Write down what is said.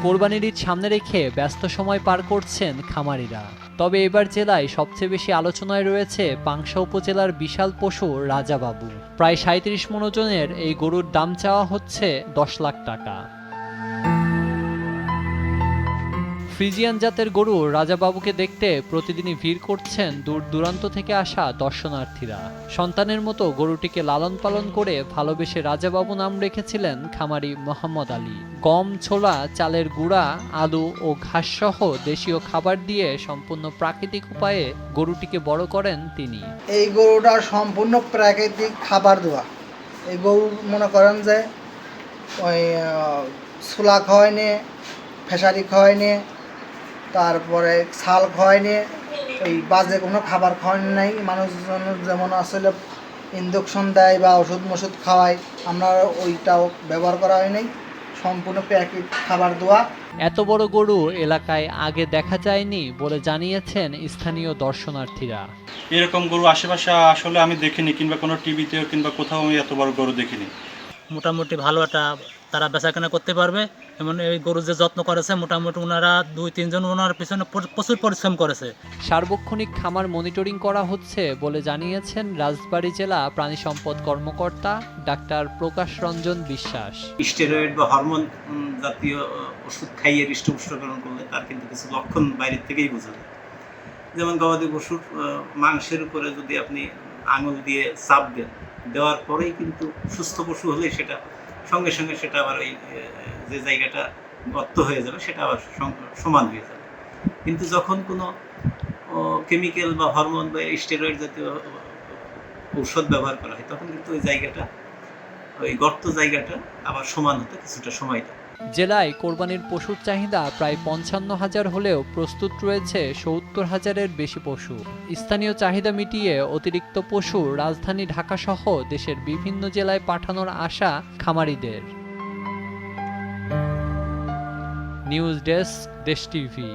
কোরবানির ঈদ সামনে রেখে ব্যস্ত সময় পার করছেন খামারিরা। তবে এবার জেলায় সবচেয়ে বেশি আলোচনায় রয়েছে পাংশা উপজেলার বিশাল পশু রাজাবাবু। প্রায় 37 মণ ওজনের এই গরুর দাম চাওয়া হচ্ছে 10 লাখ টাকা। ফ্রিজিয়ান জাতের গরু রাজাবাবুকে দেখতে প্রতিদিনই ভিড় করছেন দূর দূরান্ত থেকে আসা দর্শনার্থীরা। সন্তানের মতো গরুটিকে লালন পালন করে ভালোবেসে রাজাবাবু নাম রেখেছিলেন খামারি মোহাম্মদ আলী। গম, ছোলা, চালের গুঁড়া, আলু ও ঘাসসহ দেশীয় খাবার দিয়ে সম্পূর্ণ প্রাকৃতিক উপায়ে গরুটিকে বড় করেন তিনি। এই গরুটা সম্পূর্ণ প্রাকৃতিক খাবার দেওয়া। এই গরু মনে করেন যে ওই ছোলা খাওয়াই নে, ফেসারি খাওয়াই নে, তারপরে ছাল খাওয়াই নে, ওই বাজে কোনো খাবার খাওয়াই নাই। মানুষজন যেমন আসলে ইঞ্জেকশন দেয় বা ওষুধ মষুধ খাওয়ায়, আমরা ওইটাও ব্যবহার করা হয় নাই। সম্পূর্ণ প্যাকেট খাবার দেওয়া। এত বড় গরু এলাকায় আগে দেখা যায়নি বলে জানিয়েছেন স্থানীয় দর্শনার্থীরা। এরকম গরু আশেপাশে আসলে আমি দেখিনি, কিংবা কোনো টিভিতেও কিংবা কোথাও আমি এত বড় গরু দেখিনি। মোটামুটি ভালো একটা তারা বেচাকেনা করতে পারবে। এমন এই গরু যে যত্ন করেছে, মোটামুটি ওনারা 2-3 জন ওনার পিছনে প্রচুর পরিশ্রম করেছে। সার্বক্ষণিক খামার মনিটরিং করা হচ্ছে বলে জানিয়েছেন রাজবাড়ী জেলা প্রাণী সম্পদ কর্মকর্তা ডাক্তার প্রকাশ রঞ্জন বিশ্বাস। স্টেরয়েড বা হরমোন জাতীয় ওষুধ খাইয়ে হৃষ্টপুষ্টকরণ করলে তার কিন্তু কিছু লক্ষণ বাইরের থেকেই বোঝা যায়। যেমন গবাদি পশুর মাংসের উপরে যদি আপনি আঙুল দিয়ে চাপ দেন, দেওয়ার পরেই কিন্তু সুস্থ পশু হলে সেটা সঙ্গে সঙ্গে সেটা আবার ওই যে জায়গাটা গর্ত হয়ে যাবে সেটা আবার সমান হয়ে যাবে। কিন্তু যখন কোনো কেমিক্যাল বা হরমোন বা স্টেরয়েড জাতীয় ঔষধ ব্যবহার করা হয়, তখন কিন্তু ওই জায়গাটা, ওই গর্ত জায়গাটা আবার সমান হতে কিছুটা সময় দেয়। জেলায় কোরবানির পশুর চাহিদা প্রায় 55,000 হলেও প্রস্তুত রয়েছে 70,000-এর বেশি পশু। স্থানীয় চাহিদা মিটিয়ে অতিরিক্ত পশু রাজধানী ঢাকাসহ দেশের বিভিন্ন জেলায় পাঠানোর আশা খামারিদের। নিউজ ডেস্ক, দেশ টিভি।